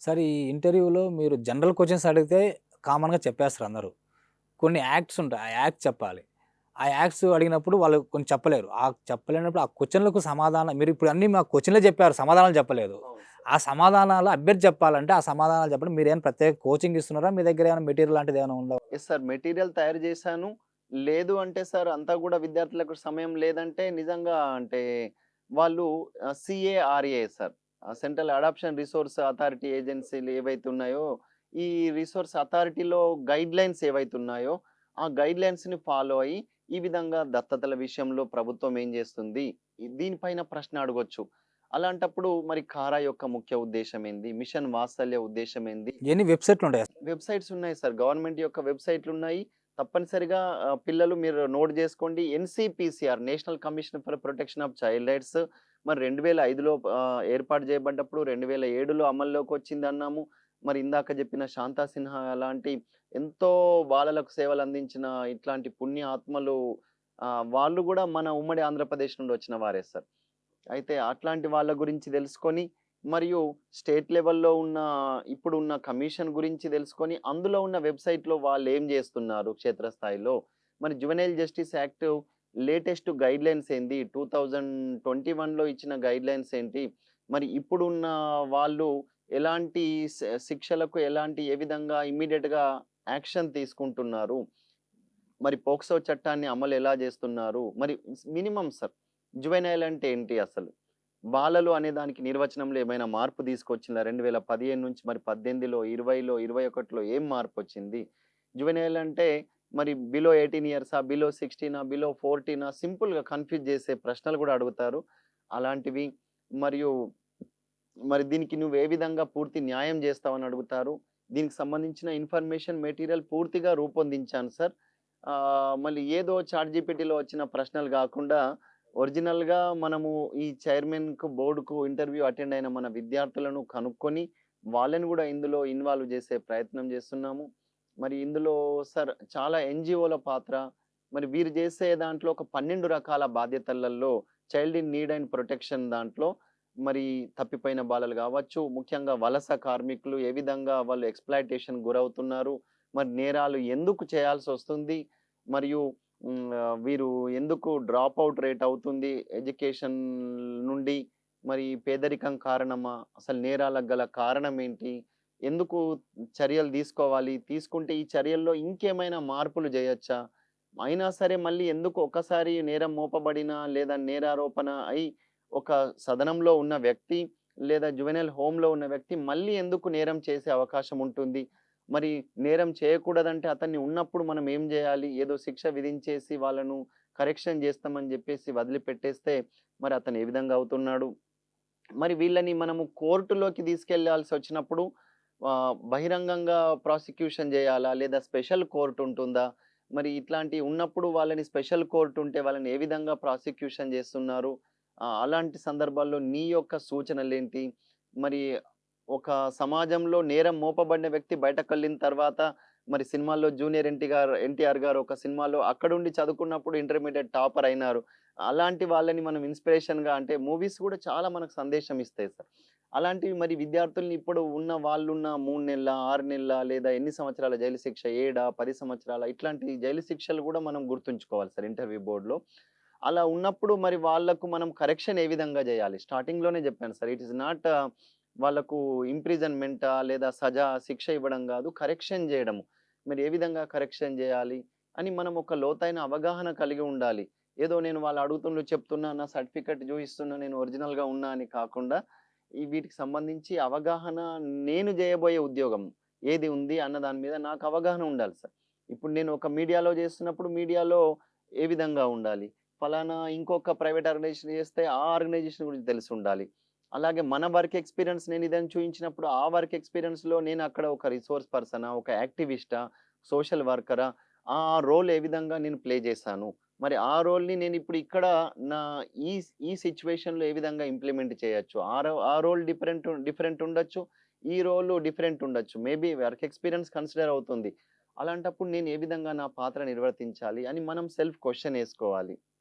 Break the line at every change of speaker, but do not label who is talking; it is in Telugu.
సార్ ఈ ఇంటర్వ్యూలో మీరు జనరల్ క్వెషన్స్ అడిగితే కామన్‌గా చెప్పేస్తారు అందరూ. కొన్ని యాక్ట్స్ ఉంటాయి. ఆ యాక్ట్ చెప్పాలి. ఆ యాక్ట్స్ అడిగినప్పుడు వాళ్ళు కొన్ని చెప్పలేరు. ఆ చెప్పలేనప్పుడు ఆ క్వెషన్‌లకు సమాధానం మీరిప్పుడు అన్నీ మాకు క్వెషన్‌లే చెప్పారు. సమాధానాలు చెప్పలేదు.
అవును సార్.
ఆ సమాధానాలు అభ్యర్థి చెప్పాలంటే ఆ సమాధానాలు చెప్పండి. మీరేమైనా ప్రత్యేక కోచింగ్ ఇస్తున్నారా? మీ దగ్గర ఏమైనా మెటీరియల్ లాంటిది ఏమైనా ఉందా?
Yes sir. మెటీరియల్ తయారు చేశాను. లేదు అంటే సార్ అంతా గూడా విద్యార్థులకు సమయం లేదంటే నిజంగా అంటే వాళ్ళు CARA sir. Central adoption resource authority ఏజెన్సీలు ఏవైతే ఉన్నాయో, ఈ రిసోర్స్ అథారిటీలో గైడ్‌లైన్స్ ఏవైతే ఉన్నాయో, ఆ గైడ్‌లైన్స్‌ని ఫాలో అయ్యి, ఈ విధంగా దత్తతల విషయంలో ప్రభుత్వం ఏం చేస్తుంది? దీనిపైన ప్రశ్న అడగొచ్చు. అలాంటప్పుడు మరి కారా యొక్క ముఖ్య ఉద్దేశ్యం ఏంది? మిషన్ వాత్సల్య ఉద్దేశ్యం ఏంది?
ఎన్ని వెబ్‌సైట్‌లు ఉంటాయా?
వెబ్‌సైట్స్ ఉన్నాయి సార్. గవర్నమెంట్ యొక్క వెబ్‌సైట్‌లున్నాయి. తప్పనిసరిగా పిల్లలు మీరు నోట్ జేసుకోండి. NCPCR national commission for protection of child rights మరి 2005లో ఏర్పాటు చేయబడ్డప్పుడు 2007లో అమల్లోకొచ్చిందన్నాము. మరి ఇందాక జెప్పిన శాంతా సిన్హా లాంటి ఎంతో బాలలకు సేవలందించిన ఇట్లాంటి పుణ్య ఆత్మలు వాళ్ళు గూడా మన ఉమ్మడి ఆంధ్రప్రదేశ్ నుండి వచ్చిన వారే సార్. అయితే అట్లాంటి వాళ్ళ గురించి తెలుసుకొని, మరియు స్టేట్ లెవెల్‌లో ఉన్న ఇప్పుడున్న కమిషన్ గురించి తెలుసుకొని, అందులో ఉన్న వెబ్‌సైట్‌లో వాళ్ళేం జేస్తున్నారు క్షేత్రస్థాయిలో. మరి juvenile justice act latest guidelines ఏంది? 2021లో ఇచ్చిన గైడ్‌లైన్స్ ఏంటి? మరి ఇప్పుడున్న వాళ్ళు ఎలాంటి శిక్షలకు ఏ విధంగా ఇమ్మీడియేట్‌గా యాక్షన్ తీసుకుంటున్నారు? మరి పోక్సో చట్టాన్ని అమలు ఎలా జేస్తున్నారు? మరి మినిమమ్ సార్. జువెనైల్ అంటే ఏంటి అసలు? బాలలు అనే దానికి నిర్వచనంలో ఏమైనా మార్పు తీసుకొచ్చిందా? 2015 నుంచి మరి 18లో, 20లో, 21లో ఏం మార్పొచ్చింది? జువెనైల్ అంటే మరి బిలో 18 ఇయర్సా? బిలో 16 బిలో 14 సింపుల్‌గా కన్‌ఫ్యూజ్ చేసే ప్రశ్నలు గూడా అడుగుతారు. అలాంటివి మరియు మరి దీనికి నువ్వు ఏ విధంగా పూర్తి న్యాయం జేస్తావని అడుగుతారు. దీనికి సంబంధించిన ఇన్ఫర్మేషన్ మెటీరియల్ పూర్తిగా రూపొందించాను సార్. మళ్ళీ ఏదో చాట్‌జీపీటీలో వచ్చిన ప్రశ్నలు గాకుండా ఒరిజినల్‌గా మనము ఈ చైర్మన్‌కు, బోర్డ్‌కు ఇంటర్వ్యూ అటెండ్ అయిన మన విద్యార్థులను కనుక్కొని, వాళ్ళని గూడా ఇందులో ఇన్వాల్వ్ జేసే ప్రయత్నం జేస్తున్నాము. మరి ఇందులో సార్ చాలా ఎన్‌జీఓల పాత్ర, మరి వీరు జేసే దాంట్లో ఒక 12 రకాల బాధ్యతలలో child in need and protection దాంట్లో మరి తప్పిపోయిన బాలలు గావచ్చు, ముఖ్యంగా వలస కార్మికులు ఏ విధంగా వాళ్ళు ఎక్స్‌ప్లాయిటేషన్‌కి గురవుతున్నారు, మరి నేరాలు ఎందుకు చేయాల్సొస్తుంది, మరియు వీరు ఎందుకు డ్రాప్ ఔట్ రేట్ అవుతుంది ఎడ్యుకేషన్ నుండి, మరి పేదరికం కారణమా? అసలు నేరాలకు గల కారణం ఏంటి? ఎందుకు చర్యలు తీసుకోవాలి? తీసుకుంటే ఈ చర్యల్లో ఇంకేమైనా మార్పులు జేయొచ్చా? అయినా సరే మళ్ళీ ఎందుకు ఒక్కసారి నేరం మోపబడిన లేదా నేరారోపణ అయి ఒక సదనంలో ఉన్న వ్యక్తి లేదా జువెనైల్ హోమ్‌లో ఉన్న వ్యక్తి మళ్ళీ ఎందుకు నేరం చేసే అవకాశం ఉంటుంది? మరి నేరం చేయకూడదంటే అతన్ని ఉన్నప్పుడు మనం ఏం జేయాలి? ఏదో శిక్ష విధించేసి వాళ్ళను కరెక్షన్ జేస్తామని జెప్పేసి వదిలిపెట్టేస్తే మరి అతను ఏ విధంగా అవుతున్నాడు? మరి వీళ్ళని మనము కోర్టులోకి తీసుకెళ్లాల్సొచ్చినప్పుడు బహిరంగంగా ప్రాసిక్యూషన్ జేయాలా? లేదా స్పెషల్ కోర్ట్ ఉంటుందా? మరి ఇట్లాంటియి ఉన్నప్పుడు వాళ్ళని స్పెషల్ కోర్ట్ ఉంటే వాళ్ళని ఏ విధంగా ప్రాసిక్యూషన్ జేస్తున్నారు? అలాంటి సందర్భాల్లో నీ యొక్క సూచనలేంటి? మరి ఒక సమాజంలో నేరం మోపబడిన వ్యక్తి బయటకెళ్ళిన తర్వాత మరి సినిమాల్లో జూనియర్ ఎన్టీఆర్ గారు ఒక సినిమాలో అక్కడుండి చదువుకున్నప్పుడు ఇంటర్మీడియేట్ టాపర్ అయినారు. అలాంటి వాళ్ళని మనం ఇన్‌స్పిరేషన్‌గా అంటే మూవీస్ గూడా చాలా మనకు సందేశం ఇస్తాయి సార్. అలాంటివి మరి విద్యార్థుల్ని ఇప్పుడు ఉన్న వాళ్ళున్న 3 నెలల, 6 నెలల లేదా ఎన్ని సంవత్సరాల జైలు శిక్ష 7, 10 సంవత్సరాల ఇట్లాంటి జైలు శిక్షలు గూడా మనం గుర్తుంచుకోవాలి సార్ ఇంటర్వ్యూ బోర్డ్‌లో. అలా ఉన్నప్పుడు మరి వాళ్ళకు మనం కరెక్షన్ ఏ విధంగా జేయాలి? స్టార్టింగ్‌లోనే జెప్పాను సార్. ఇట్ ఈస్ నాట్ వాళ్ళకు ఇంప్రిజన్‌మెంటా లేదా శిక్ష ఇవ్వడం గాదు. కరెక్షన్ జేయడము. మరి ఏ విధంగా కరెక్షన్ జేయాలి? అని మనం ఒక లోతైన అవగాహన కలిగి ఉండాలి. ఏదో నేను వాళ్ళు అడుగుతుండ్రు చెప్తున్నా, నా సర్టిఫికేట్ జూయిస్తున్నా, నేను ఒరిజినల్‌గా ఉన్నా అని కాకుండా, ఈ వీటికి సంబంధించి అవగాహన నేను జేయబోయే ఉద్యోగం ఏది ఉంది అన్న దాని మీద నాకు అవగాహన ఉండాలి సార్. ఇప్పుడు నేను ఒక మీడియాలో జేస్తున్నప్పుడు మీడియాలో ఏ విధంగా ఉండాలి? ఫలానా ఇంకొక ప్రైవేట్ ఆర్గనైజేషన్ చేస్తే ఆ ఆర్గనైజేషన్ గురించి తెలిసుండాలి. అలాగే మన వర్క్ ఎక్స్‌పీరియన్స్ నేను ఇదని చూయించినప్పుడు ఆ వర్క్ ఎక్స్‌పీరియన్స్‌లో నేను అక్కడ ఒక రిసోర్స్ పర్సనా? ఒక యాక్టివిస్టా? సోషల్ వర్కరా? ఆ రోల్ ఏ విధంగా నేను ప్లే చేశాను? మరి ఆ రోల్‌ని నేనిప్పుడు ఇక్కడ నా ఈ ఈ సిట్యుయేషన్‌లో ఏ విధంగా ఇంప్లిమెంట్ చేయొచ్చు? ఆ రోల్ డిఫరెంట్ ఉండొచ్చు. ఈ రోల్ డిఫరెంట్ ఉండొచ్చు. మేబీ వర్క్ ఎక్స్‌పీరియన్స్ కన్సిడర్ అవుతుంది. అలాంటప్పుడు నేను ఏ విధంగా నా పాత్ర నిర్వర్తించాలి అని మనం సెల్ఫ్ క్వెషన్ ఏసుకోవాలి.